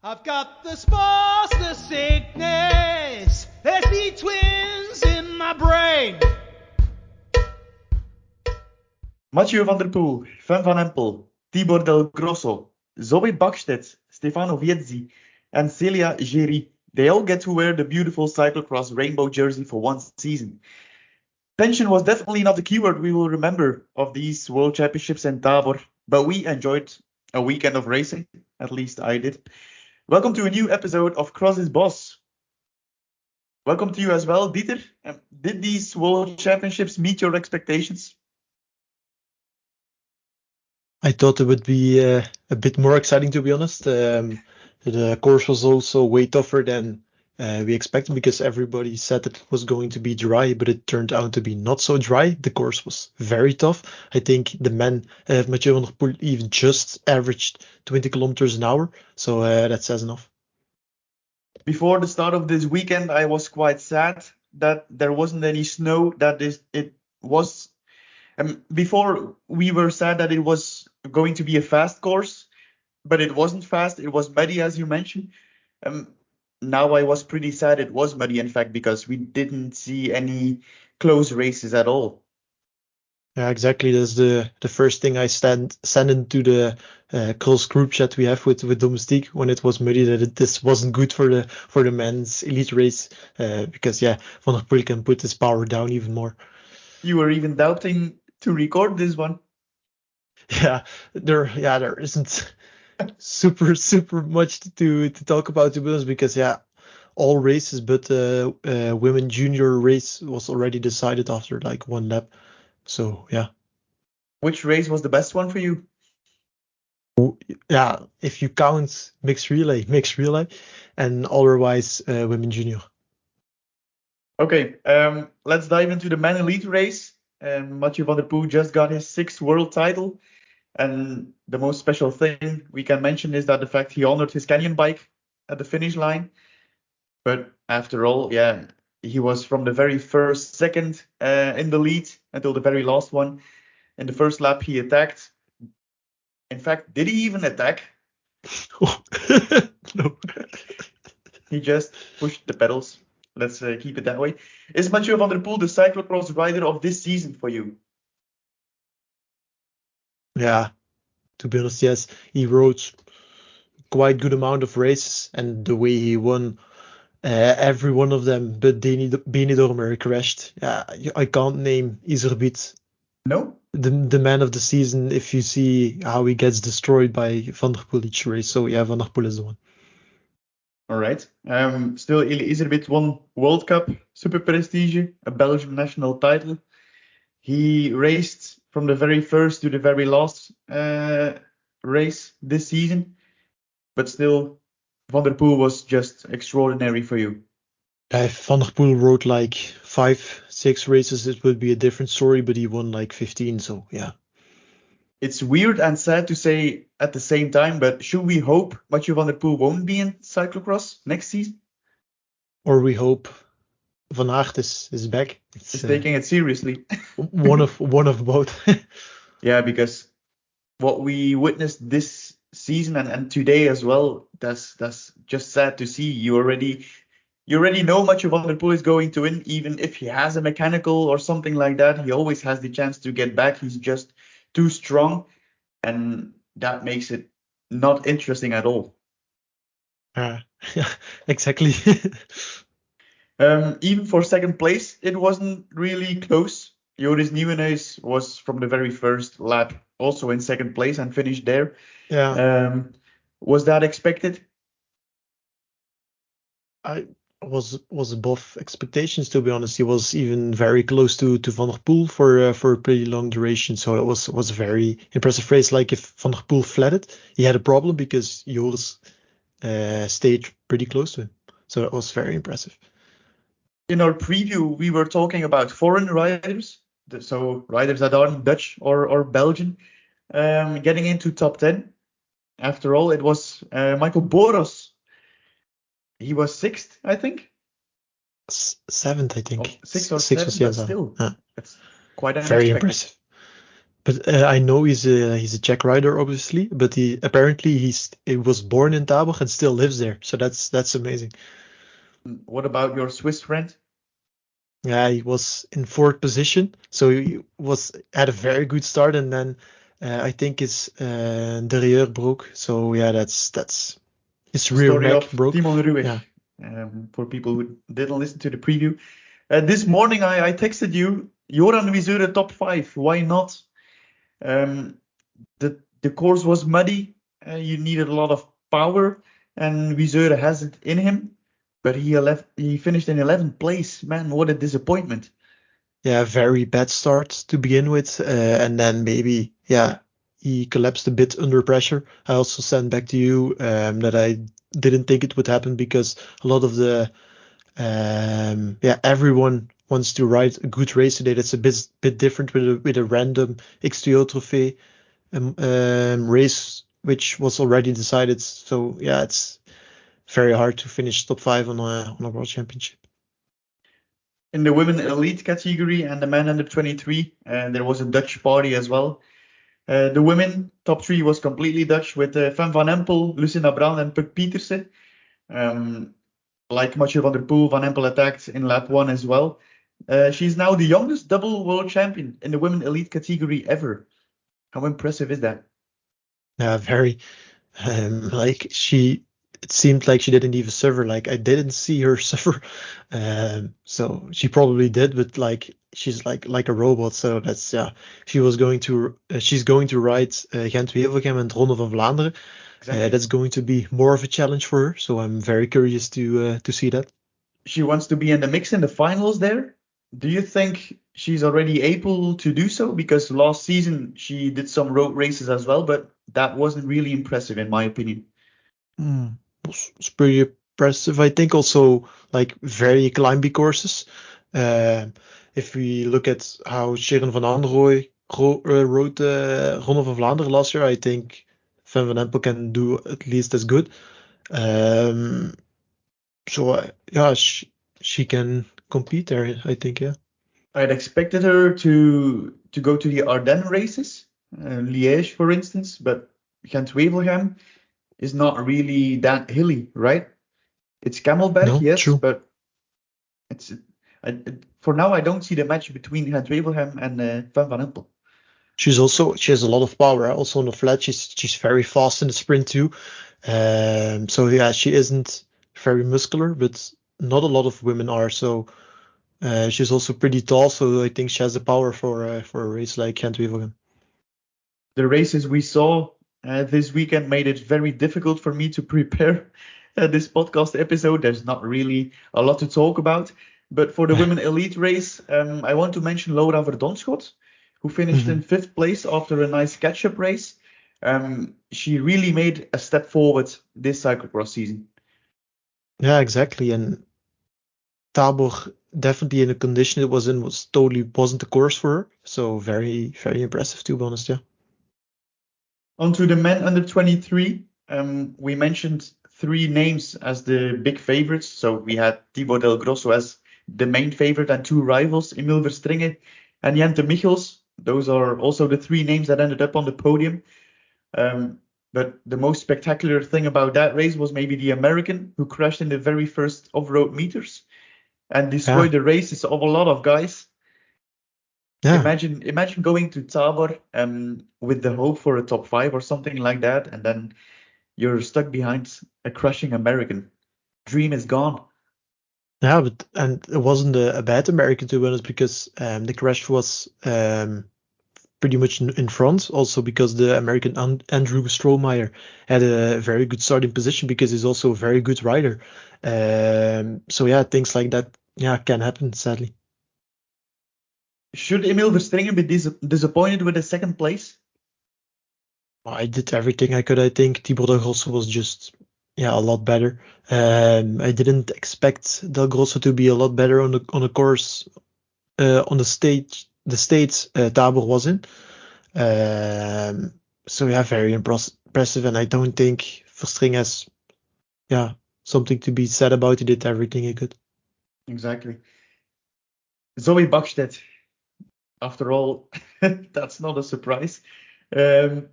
I've got the spores, the sickness. There's the twins in my brain. Mathieu van der Poel, Fem Van Empel, Tibor Del Grosso, Zoë Backstedt, Stefano Viezzi, and Celia Gery. They all get to wear the beautiful cyclo-cross rainbow jersey for one season. Tension was definitely not the keyword we will remember of these World Championships in Tabor, but we enjoyed a weekend of racing. At least I did. Welcome to a new episode of Cross is Boss. Welcome to you as well, Dieter. Did these World Championships meet your expectations? I thought it would be a bit more exciting, to be honest. The course was also way tougher than we expected because everybody said it was going to be dry, but it turned out to be not so dry. The course was very tough. I think the men, Mathieu van der Poel, even just averaged 20 kilometers an hour. So that says enough. Before the start of this weekend, I was quite sad that there wasn't any snow. Before we were sad that it was going to be a fast course, but it wasn't fast. It was muddy, as you mentioned. Now I was pretty sad it was muddy, in fact, because we didn't see any close races at all. Yeah, exactly. That's the first thing I send into the close group chat we have with Domestique when it was muddy, that this wasn't good for the men's elite race because Van der Poel can put his power down even more. You were even doubting to record this one. Yeah, there isn't super much to talk about, to be honest, because all races but women junior race was already decided after like one lap. So yeah. Which race was the best one for you? Yeah, if you count mixed relay, and otherwise women junior. Okay, let's dive into the men elite race. Mathieu van der Poel just got his 6th world title. And the most special thing we can mention is that the fact he honored his Canyon bike at the finish line. But after all, he was from the very first second in the lead until the very last one. In the first lap, he attacked. In fact, did he even attack? No. He just pushed the pedals. Let's keep it that way. Is Mathieu van der Poel the cyclo-cross rider of this season for you? Yeah, to be honest, yes. He rode quite good amount of races, and the way he won every one of them, but Benidorm crashed. Yeah, I can't name Iserbiet. No? The man of the season if you see how he gets destroyed by Van der Poel each race. So Van der Poel is the one. All right. Still, Iserbiet won World Cup, Super Prestige, a Belgian national title. He raced from the very first to the very last race this season. But still, Van der Poel was just extraordinary for you. If Van der Poel rode like 5-6 races, it would be a different story, but he won like 15, so yeah. It's weird and sad to say at the same time, but should we hope Mathieu van der Poel won't be in cyclocross next season? Or we hope Van Aert is back. It's taking it seriously. one of both. Yeah, because what we witnessed this season and today as well, that's just sad to see. You already know Mathieu van der Poel is going to win, even if he has a mechanical or something like that. He always has the chance to get back. He's just too strong, and that makes it not interesting at all. Yeah, exactly. Even for second place, it wasn't really close. Joris Nieuwenhuis was from the very first lap also in second place and finished there. Yeah. Was that expected? I was above expectations, to be honest. He was even very close to Van der Poel for a pretty long duration, so it was a very impressive race. Like if Van der Poel flatted, he had a problem because Joris stayed pretty close to him, so it was very impressive. In our preview, we were talking about foreign riders, so riders that aren't Dutch or Belgian, getting into top 10. After all, it was Michael Boros. He was 6th, I think. 7th, I think. 6th or 7th, but still, that's quite unexpected. Very impressive. But I know he's a Czech rider, obviously, but he was born in Tabor and still lives there. So that's amazing. What about your Swiss friend? Yeah, he was in fourth position, so he had a very good start, and then I think his derrière broke. So yeah, that's his The rear story neck of broke. Timo Yeah, Ruwig. For people who didn't listen to the preview. This morning I texted you, Joran Wieseure top 5. Why not? Um, the course was muddy. You needed a lot of power, and Wieseure has it in him. But he finished in 11th place. Man, what a disappointment. yeah, very bad start to begin with, and then maybe he collapsed a bit under pressure. I also sent back to you that I didn't think it would happen because a lot of the everyone wants to ride a good race today. That's a bit different with a random XTO Trophy race, which was already decided. So yeah, it's very hard to finish top 5 on a world championship. In the women elite category and the men under 23, there was a Dutch party as well. The women top 3 was completely Dutch with Fem Van Empel, Lucinda Brand, and Puk Pieterse. Like Mathieu van der Poel, Van Empel attacked in lap 1 as well. She's now the youngest double world champion in the women elite category ever. How impressive is that? Yeah, very. It seemed like she didn't even suffer. Like I didn't see her suffer. So she probably did, but like she's like a robot. So that's she's going to ride Gent-Wevelgem and Ronde van Vlaanderen. Exactly. That's going to be more of a challenge for her. So I'm very curious to see that. She wants to be in the mix in the finals there. Do you think she's already able to do so? Because last season she did some road races as well, but that wasn't really impressive in my opinion. It's pretty impressive. I think also like very climbing courses. If we look at how Sharon van Androoy rode the Ronde van Vlaanderen last year, I think Fem Van Empel can do at least as good. Um, she can compete there. I think, yeah. I'd expected her to go to the Ardennes races, Liège for instance, but Gent-Wevelgem is not really that hilly, right? It's Camelback, No, yes, true. but it's for now I don't see the match between Gent-Wevelgem and Van Van Empel. She has a lot of power. Also on the flat, she's very fast in the sprint too. So yeah, she isn't very muscular, but not a lot of women are. So she's also pretty tall. So I think she has the power for a race like Gent-Wevelgem. The races we saw this weekend made it very difficult for me to prepare this podcast episode. There's not really a lot to talk about. But for the women elite race, I want to mention Laura Verdonschot, who finished in 5th place after a nice catch-up race. She really made a step forward this cyclocross season. Yeah, exactly. And Tabor definitely in the condition it was in wasn't the course for her. So very, very impressive to be honest, yeah. On to the men under 23. We mentioned 3 names as the big favorites. So we had Tibor Del Grosso as the main favorite and 2 rivals, Emil Verstringen and Jente Michels. Those are also the 3 names that ended up on the podium. But the most spectacular thing about that race was maybe the American who crashed in the very first off-road meters and destroyed the races of a lot of guys. Yeah. Imagine going to Tabor with the hope for a top 5 or something like that, and then you're stuck behind a crashing American. Dream is gone. Yeah, and it wasn't a bad American to be honest, because the crash was pretty much in front, also because the American Andrew Strohmeyer had a very good starting position because he's also a very good rider. So yeah, things like that can happen, sadly. Should Emil Verstringen be disappointed with the 2nd place? I did everything I could. I think Tibor Del Grosso was just a lot better. I didn't expect Del Grosso to be a lot better on a course on the stage. The states Tabor was in. So yeah, very impressive, and I don't think Verstringen has something to be said about. He did everything he could. Exactly. Zoë Backstedt, after all, that's not a surprise. Um,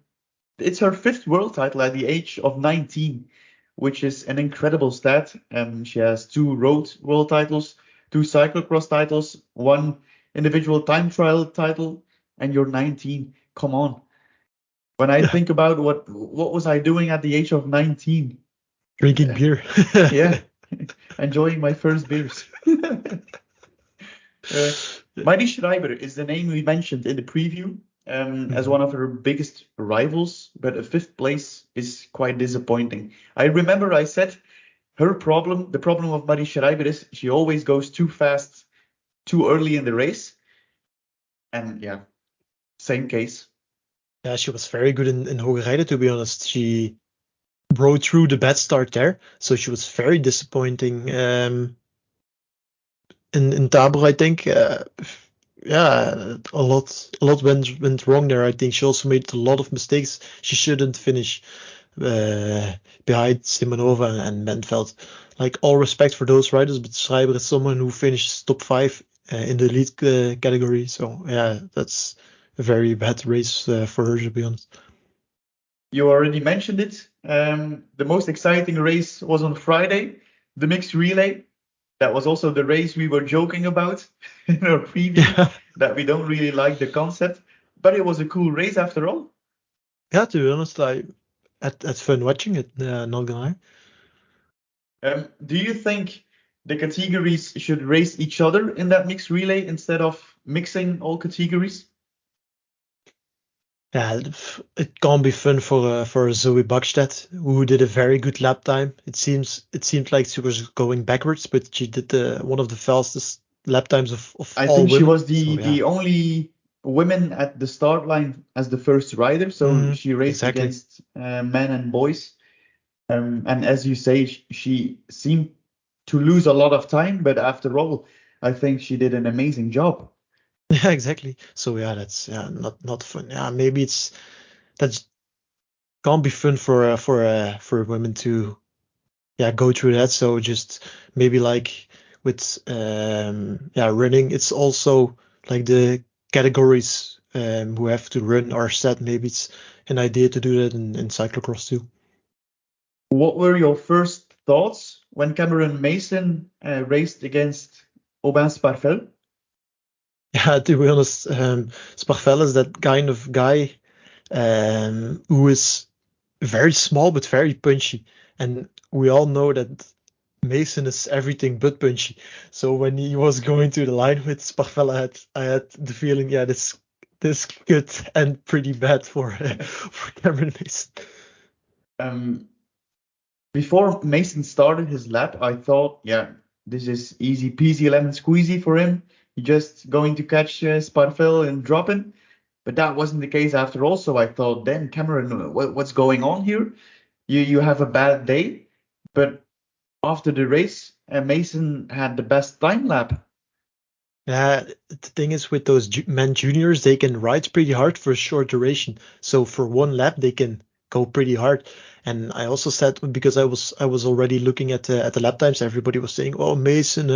it's her 5th world title at the age of 19, which is an incredible stat. She has 2 road world titles, 2 cyclocross titles, 1 individual time trial title, and you're 19. Come on. When I think about what was I doing at the age of 19? Drinking beer. Yeah, enjoying my first beers. Maddie Schreiber is the name we mentioned in the preview as one of her biggest rivals, but a 5th place is quite disappointing. I remember I said the problem of Maddie Schreiber is she always goes too fast, too early in the race. And yeah, same case. Yeah, she was very good in Hogerheide, to be honest. She rode through the bad start there, so she was very disappointing in Tabor, I think. Yeah, a lot went wrong there. I think she also made a lot of mistakes. She shouldn't finish behind Simonova and Menveld. Like, all respect for those riders, but Schreiber is someone who finished top 5 in the elite category. So yeah, that's a very bad race for her, to be honest. You already mentioned it. The most exciting race was on Friday, the mixed relay. That was also the race we were joking about in our preview, that we don't really like the concept, but it was a cool race after all. Yeah, to be honest, I had fun watching it, not gonna lie. Do you think the categories should race each other in that mixed relay instead of mixing all categories? Yeah, it can't be fun for Zoë Backstedt, who did a very good lap time. It seemed like she was going backwards, but she did one of the fastest lap times of I all think women. She was the only woman at the start line as the first rider, so she raced against men and boys. And as you say, she seemed to lose a lot of time, but after all, I think she did an amazing job. Yeah, exactly. So yeah, that's not fun. Yeah, maybe that's can't be fun for women to go through that. So just maybe like with running, it's also like the categories who have to run are set. Maybe it's an idea to do that in cyclocross too. What were your first thoughts when Cameron Mason raced against Aubin Sparvel? Yeah, to be honest, Sparvel is that kind of guy who is very small but very punchy, and we all know that Mason is everything but punchy. So when he was going to the line with Sparvel, I had the feeling, this could end pretty bad for Cameron Mason. Before Mason started his lap, I thought, this is easy peasy lemon squeezy for him. He's just going to catch Sparvel and drop him. But that wasn't the case after all. So I thought, then Cameron, what's going on here? You have a bad day. But after the race, Mason had the best time lap. Yeah, the thing is with those men juniors, they can ride pretty hard for a short duration. So for one lap, they can go pretty hard. And I also said, because I was already looking at the lap times, everybody was saying, "Oh, Mason,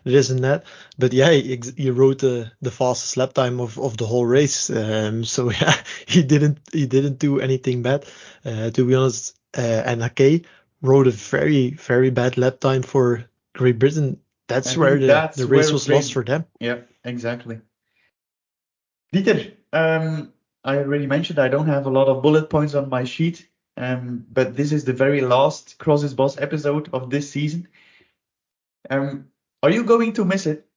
this and that." But yeah, he rode the fastest lap time of the whole race. So yeah, he didn't do anything bad, to be honest. And Ake rode a very, very bad lap time for Great Britain. That's where the race was lost for them. Yeah, exactly. Dieter, I already mentioned I don't have a lot of bullet points on my sheet, but this is the very last Crosses Boss episode of this season. Are you going to miss it?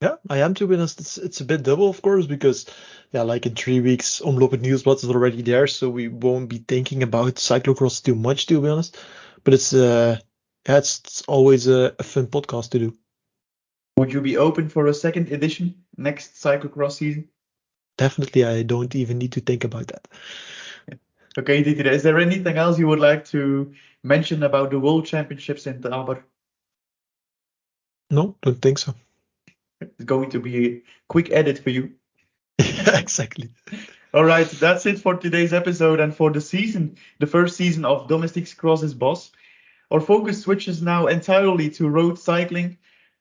Yeah, I am, to be honest. It's a bit double, of course, because like in 3 weeks, Omloop het Nieuwsblad is already there, so we won't be thinking about cyclocross too much, to be honest. But it's always a fun podcast to do. Would you be open for a second edition next cyclocross season? Definitely, I don't even need to think about that. Okay, Dieter, is there anything else you would like to mention about the World Championships in Tabor? No, don't think so. It's going to be a quick edit for you. Yeah, exactly. All right, that's it for today's episode and for the season, the first season of Domestic Crosses Boss. Our focus switches now entirely to road cycling.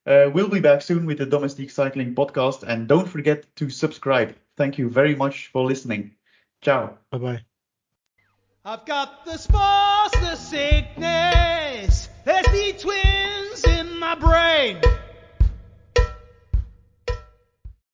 We'll be back soon with the Domestique Cycling podcast, and don't forget to subscribe. Thank you very much for listening. Ciao. Bye-bye. I've got the spores, the sickness. There's the twins in my brain.